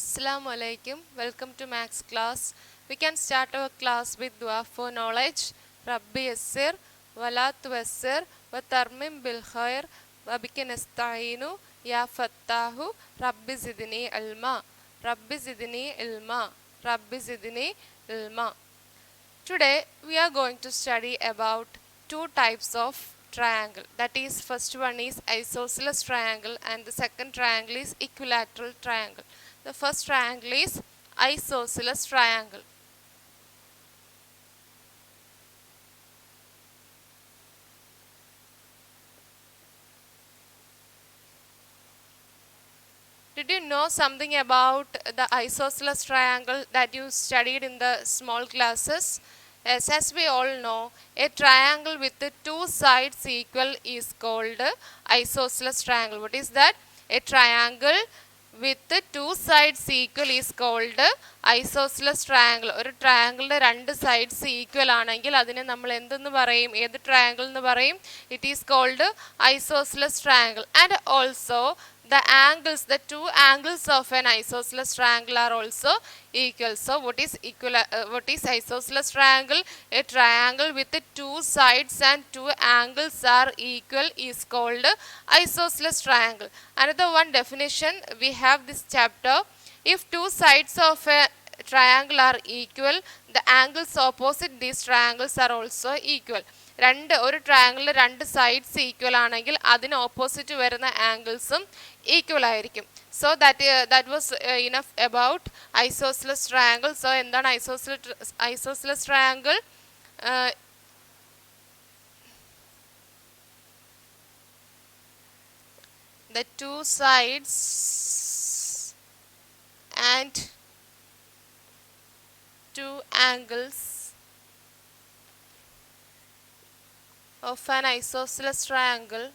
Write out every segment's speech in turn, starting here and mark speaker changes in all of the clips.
Speaker 1: Assalamu alaikum. Welcome to Max class. We can start our class with dua for knowledge. Rabbi yassir, wala tuwassir, wa tarmim bil khair, wa bika nasta'inu, ya fattahu, Rabbi zidni ilma, Rabbi zidni ilma, Rabbi zidni ilma. Today we are going to study about two types of triangle. That is, first one is isosceles triangle and the second triangle is equilateral triangle. The first triangle is isosceles triangle. Did you know something about the isosceles triangle that you studied in the small classes? Yes, as we all know, a triangle with the two sides equal is called isosceles triangle. What is that? A triangle with the two sides equal is called isosceles triangle. ഒരു ട്രയാങ്കിളിൻ്റെ രണ്ട് sides equal ആണെങ്കിൽ അതിനെ നമ്മൾ എന്തെന്ന് പറയും? ഏത് triangle എന്ന് പറയും? It is called isosceles triangle. And also the angles, the two angles of an isosceles triangle are also equal. So what is isosceles triangle? A triangle with the two sides and two angles are equal is called isosceles triangle. Another one definition we have this chapter. If two sides of a triangle are equal, the angles opposite these triangles are also equal. ഒരു ട്രയാങ്കിളിൽ രണ്ട് sides equal ആണെങ്കിൽ അതിന് opposite വരുന്ന ആംഗിൾസും equal ആയിരിക്കും. So that was enough about isosceles triangle. So എന്താണ് isosceles triangle? The two sides and two angles of an isosceles triangle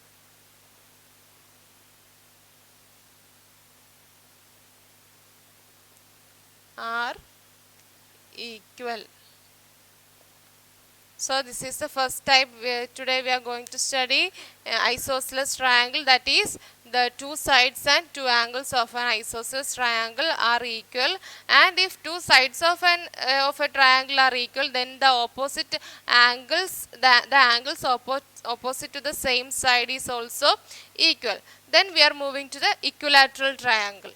Speaker 1: are equal. So this is the first type. Today we are going to study isosceles triangle, that is the two sides and two angles of an isosceles triangle are equal, and if two sides of a triangle are equal, then the opposite angles, the angles opposite to the same side is also equal. Then we are moving to the equilateral triangle.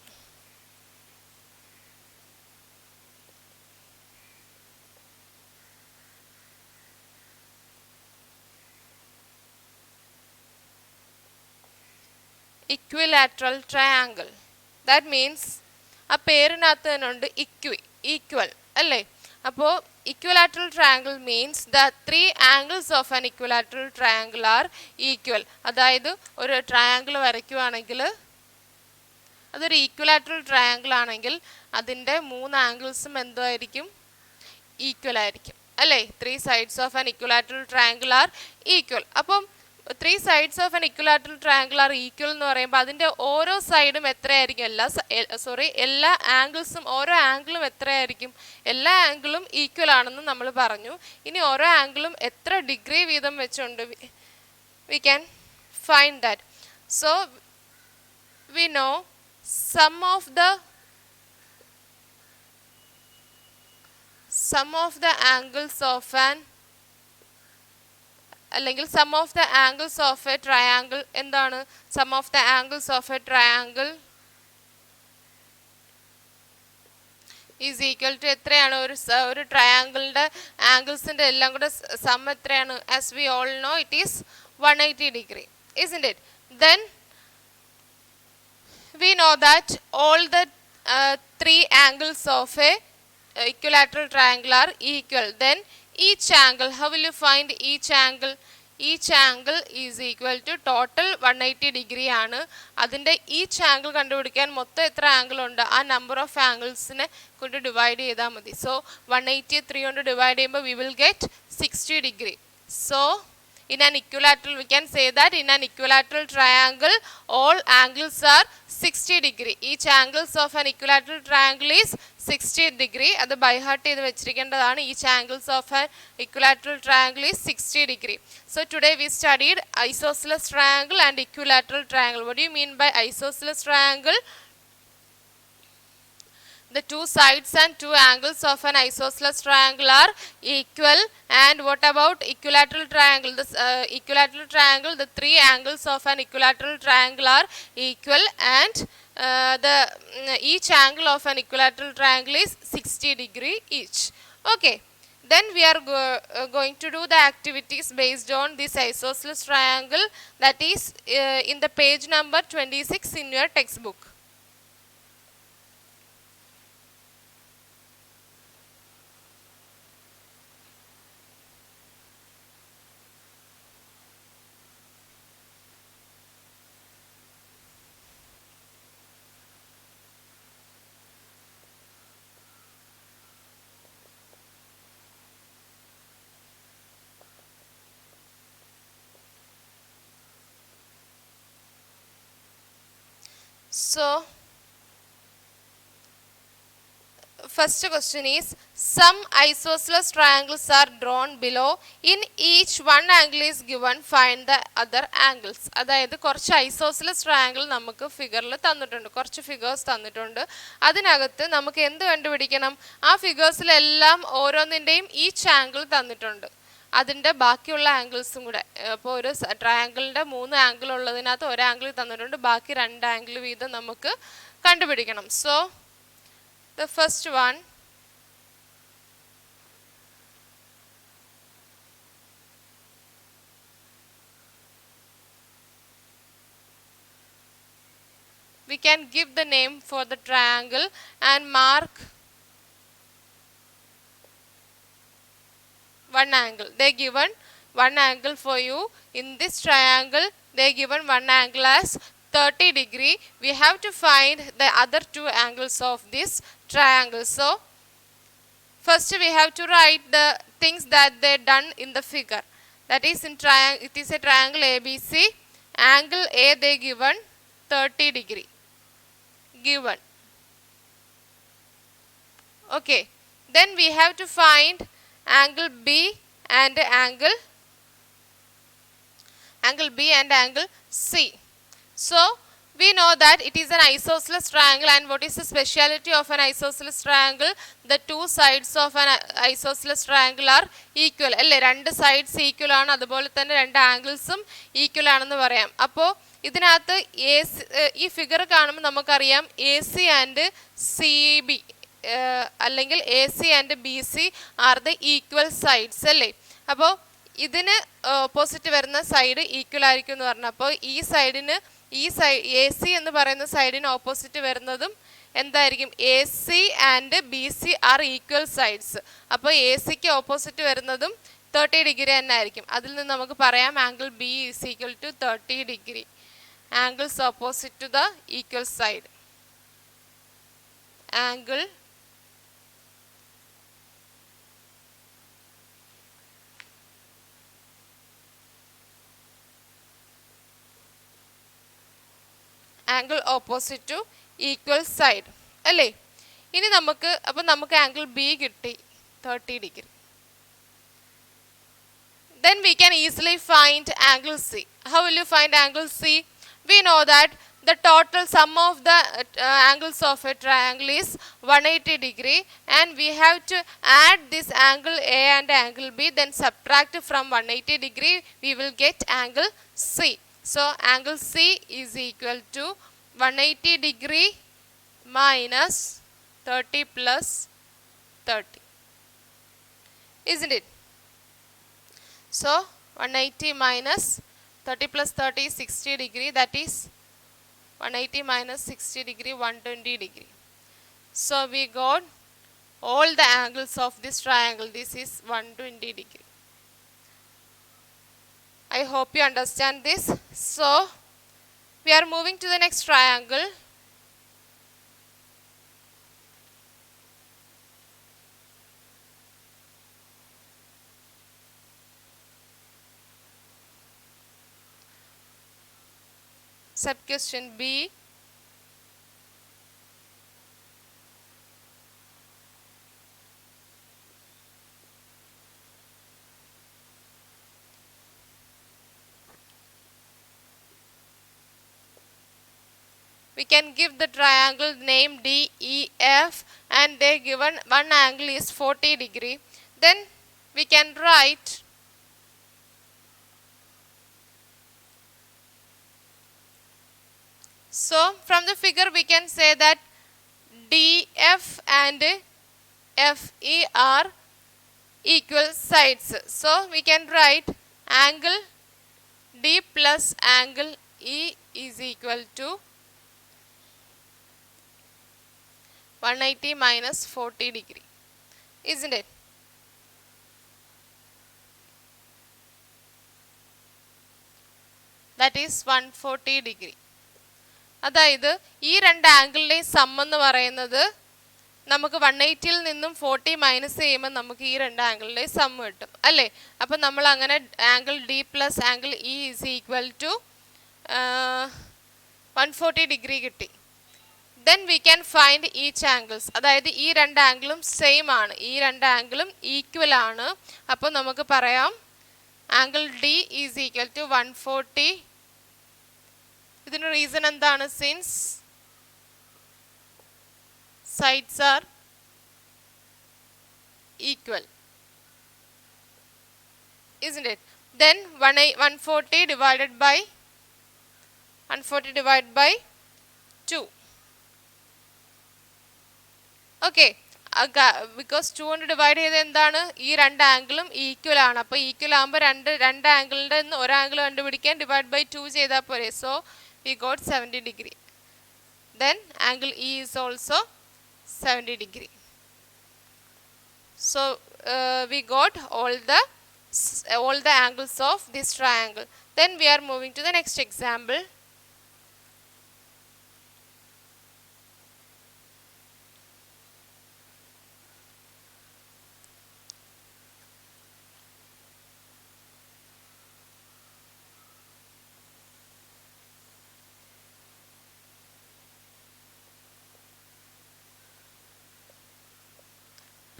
Speaker 1: Equilateral triangle, that means ആ പേരിനകത്ത് തന്നെ ഉണ്ട് equal അല്ലേ? അപ്പോൾ equilateral triangle means the three angles of an equilateral triangle are equal. അതായത് ഒരു triangle വരയ്ക്കുകയാണെങ്കിൽ അതൊരു equilateral triangle ആണെങ്കിൽ അതിൻ്റെ മൂന്ന് ആംഗിൾസും എന്തായിരിക്കും? ഈക്വൽ ആയിരിക്കും അല്ലേ? Three sides of an equilateral triangle are equal. അപ്പം three sides of an equilateral triangle are equal എന്ന് പറയുമ്പോൾ അതിൻ്റെ ഓരോ സൈഡും എത്രയായിരിക്കും? എല്ലാ ആംഗിൾസും, ഓരോ ആംഗിളും എത്രയായിരിക്കും? എല്ലാ ആംഗിളും ഈക്വൽ ആണെന്ന് നമ്മൾ പറഞ്ഞു. ഇനി ഓരോ ആംഗിളും എത്ര ഡിഗ്രി വീതം വെച്ചുണ്ട്? We can find that. So we know sum of the angles of an അല്ലെങ്കിൽ sum of the angles of a triangle എന്താണ്? Sum of the angles of a triangle is equal to എത്രയാണ്? ഒരു ട്രയാങ്കിളിൻ്റെ ആംഗിൾസിൻ്റെ എല്ലാം കൂടെ സം എത്രയാണ്? As we all know it is 180 degree, isn't it? Then we know that all the three angles of a equilateral triangle are equal. Then each angle, how will you find each angle? Each angle is equal to total 180 degree ആണ്. അതിൻ്റെ each angle കണ്ടുപിടിക്കാൻ മൊത്തം എത്ര angle ഉണ്ട് ആ number of ആംഗിൾസിനെ കൊണ്ട് divide ചെയ്താൽ മതി. സോ 180 3 കൊണ്ട് ഡിവൈഡ് ചെയ്യുമ്പോൾ we will get 60 degree. So in an equilateral, we can say that in an equilateral triangle all angles are 60 degree. Each angles of an equilateral triangle is 60 degree. അത് by heart ചെയ്ത് വെച്ചിരിക്കേണ്ടതാണ്. Each angles of an equilateral triangle is 60 degree. So today we studied isosceles triangle and equilateral triangle. What do you mean by isosceles triangle? The two sides and two angles of an isosceles triangle are equal. And what about equilateral triangle? This equilateral triangle, the three angles of an equilateral triangle are equal, and each angle of an equilateral triangle is 60 degree each. Okay. Then we are going to do the activities based on this isosceles triangle, that is in the page number 26 in your textbook. So, first question is, some isosceles triangles are drawn below. In each one angle is given, find the other angles. അതായത് കുറച്ച് isosceles triangle നമുക്ക് ഫിഗറിൽ തന്നിട്ടുണ്ട്, കുറച്ച് figures തന്നിട്ടുണ്ട്. അതിനകത്ത് നമുക്ക് എന്ത് കണ്ടുപിടിക്കണം? ആ ഫിഗേഴ്സിലെല്ലാം ഓരോന്നിൻ്റെയും ഈച്ച് ആംഗിൾ തന്നിട്ടുണ്ട്, അതിൻ്റെ ബാക്കിയുള്ള ആംഗിൾസും കൂടെ. അപ്പോൾ ഒരു ട്രയാങ്കിളിൻ്റെ 3 ആംഗിൾ ഉള്ളതിനകത്ത് ഒരു ആംഗിൾ തന്നിട്ടുണ്ട്, ബാക്കി 2 ആംഗിൾ വീതം നമുക്ക് കണ്ടുപിടിക്കണം. So the first one, we can give the name for the triangle and mark one angle. They given one angle for you. In this triangle they given one angle as 30 degree. We have to find the other two angles of this triangle. So first we have to write the things that they done in the figure. That is, in triangle, it is a triangle ABC. Angle A they given 30 degree given. Okay, then we have to find angle B and angle B and angle C. So we know that it is an isosceles triangle, and what is the speciality of an isosceles triangle? The two sides of an isosceles triangle are equal. അല്ലേ, രണ്ട് sides equal ആണ്, അതുപോലെ തന്നെ രണ്ട് ആംഗിൾസും equal ആണെന്ന് പറയാം. അപ്പോൾ ഇതിനകത്ത് ഈ ഫിഗർ കാണുമ്പോൾ നമുക്കറിയാം AC ആൻഡ് CB അല്ലെങ്കിൽ AC and BC are the equal sides അല്ലേ. അപ്പോൾ ഇതിന് ഓപ്പോസിറ്റ് വരുന്ന സൈഡ് ഈക്വൽ ആയിരിക്കും എന്ന് പറഞ്ഞു. അപ്പോൾ ഈ സൈഡിന് AC എന്ന് പറയുന്ന സൈഡിന് ഓപ്പോസിറ്റ് വരുന്നതും എന്തായിരിക്കും? AC and BC are equal sides. അപ്പോൾ ACക്ക് ഓപ്പോസിറ്റ് വരുന്നതും 30 ഡിഗ്രി തന്നെ ആയിരിക്കും. അതിൽ നിന്ന് നമുക്ക് പറയാം angle B is equal to 30 degree. Angles opposite to the equal side. Angle opposite to equal side അല്ലേ. ഇനി നമുക്ക് ആംഗിൾ B കിട്ടി 30 degree. Then we can easily find angle C. How will you find angle C? We know that the total sum of the angles of a triangle is 180 degree, and we have to add this angle A and angle B, then subtract from 180 degree, we will get angle C. So angle C is equal to 180 degree minus 30 plus 30, isn't it? So 180 minus 30 plus 30 is 60 degree, that is 180 minus 60 degree, 120 degree. So we got all the angles of this triangle. This is 120 degree. I hope you understand this. So we are moving to the next triangle. Sub question B. We can give the triangle name DEF and they given one angle is 40 degree, then we can write so from the figure we can say that DF and FE are equal sides. So we can write angle D plus angle E is equal to 180 minus 40 degree, isn't it? That is 140 degree. അതായത് ഈ രണ്ട് ആംഗിളിലെയും some എന്ന് പറയുന്നത് നമുക്ക് 180ൽ നിന്നും 40 minus ചെയ്യുമ്പോൾ നമുക്ക് ഈ രണ്ട് ആംഗിളിലെയും സം കിട്ടും അല്ലേ. അപ്പം നമ്മൾ അങ്ങനെ angle D plus angle E is equal to 140 degree കിട്ടി. Then we can find each angles. അതായത് ഈ രണ്ട് ആംഗിളും സെയിം ആണ്, ഈ രണ്ട് ആംഗിളും ഈക്വൽ ആണ്. അപ്പോൾ നമുക്ക് പറയാം angle D is equal to 140. ഇതിന് റീസൺ എന്താണ്? Since sides are equal, isn't it? Then 140 divided by 2. Okay, because 200 divide ചെയ്ത് എന്താണ്? ഈ രണ്ട് ആംഗിളും ഈക്വൽ ആണ്. അപ്പോൾ ഈക്വൽ ആകുമ്പോൾ രണ്ട് ആംഗിളിൻ്റെ ഒരു ആംഗിൾ കണ്ടുപിടിക്കാൻ ഡിവൈഡ് ബൈ 2 ചെയ്താൽ പോരെ. So we got 70 degree. Then angle E is also 70 degree. So we got all the angles of this triangle. Then we are moving to the next example.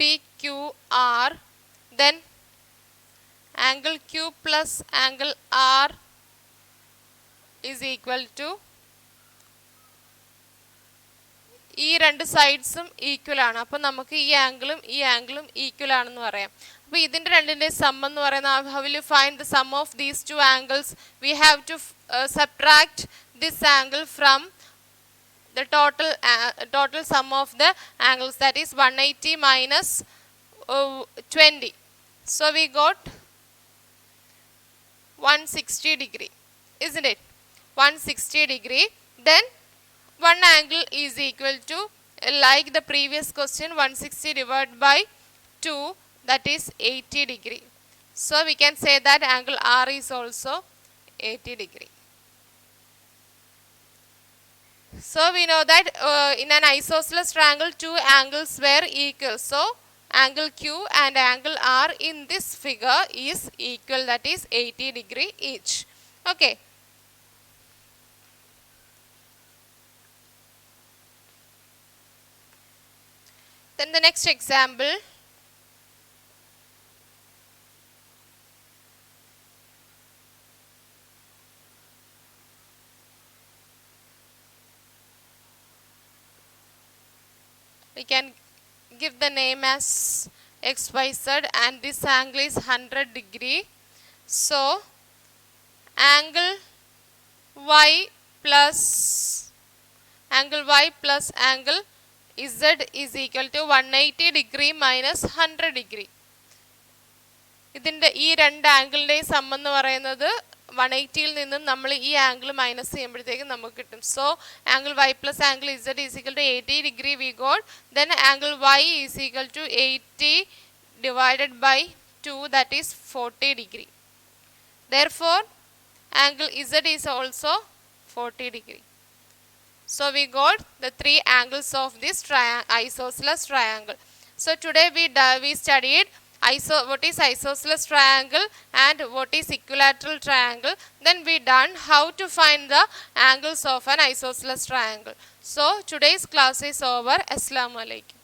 Speaker 1: PQR, then angle Q plus angle R is equal to, ഈ രണ്ട് സൈഡ്സും equal ആണ്. അപ്പോൾ നമുക്ക് ഈ ആംഗിളും equal ആണെന്ന് പറയാം. അപ്പോൾ ഇതിൻ്റെ രണ്ടിൻ്റെ സം എന്ന് പറയുന്നത്, how will you find the sum of these two angles? We have to subtract this angle from the total sum of the angles, that is 180 minus 20. So we got 160 degree, isn't it? 160 degree. Then one angle is equal to, like the previous question, 160 divided by 2, that is 80 degree. So we can say that angle R is also 80 degree. So we know that in an isosceles triangle two angles were equal. So angle Q and angle R in this figure is equal, that is 80 degree each. Okay. Then the next example. We can give the name as XYZ and this angle is 100 degree. So angle Y plus angle Z is equal to 180 degree minus 100 degree. ഇതിൻ്റെ ഈ രണ്ട് ആംഗിളിൻ്റെയും some എന്ന് പറയുന്നത് 180ൽ നിന്നും നമ്മൾ ഈ angle minus ചെയ്യുമ്പോഴത്തേക്കും നമുക്ക് കിട്ടും. So angle Y plus angle Z is equal to 80 degree we got. Then angle Y is equal to 80 divided by 2, that is 40 degree. Therefore angle Z is also 40 degree. So we got the three angles of this isosceles triangle. So today we studied what is isosceles triangle and what is equilateral triangle. Then we done how to find the angles of an isosceles triangle. So today's class is over. Assalamu alaikum.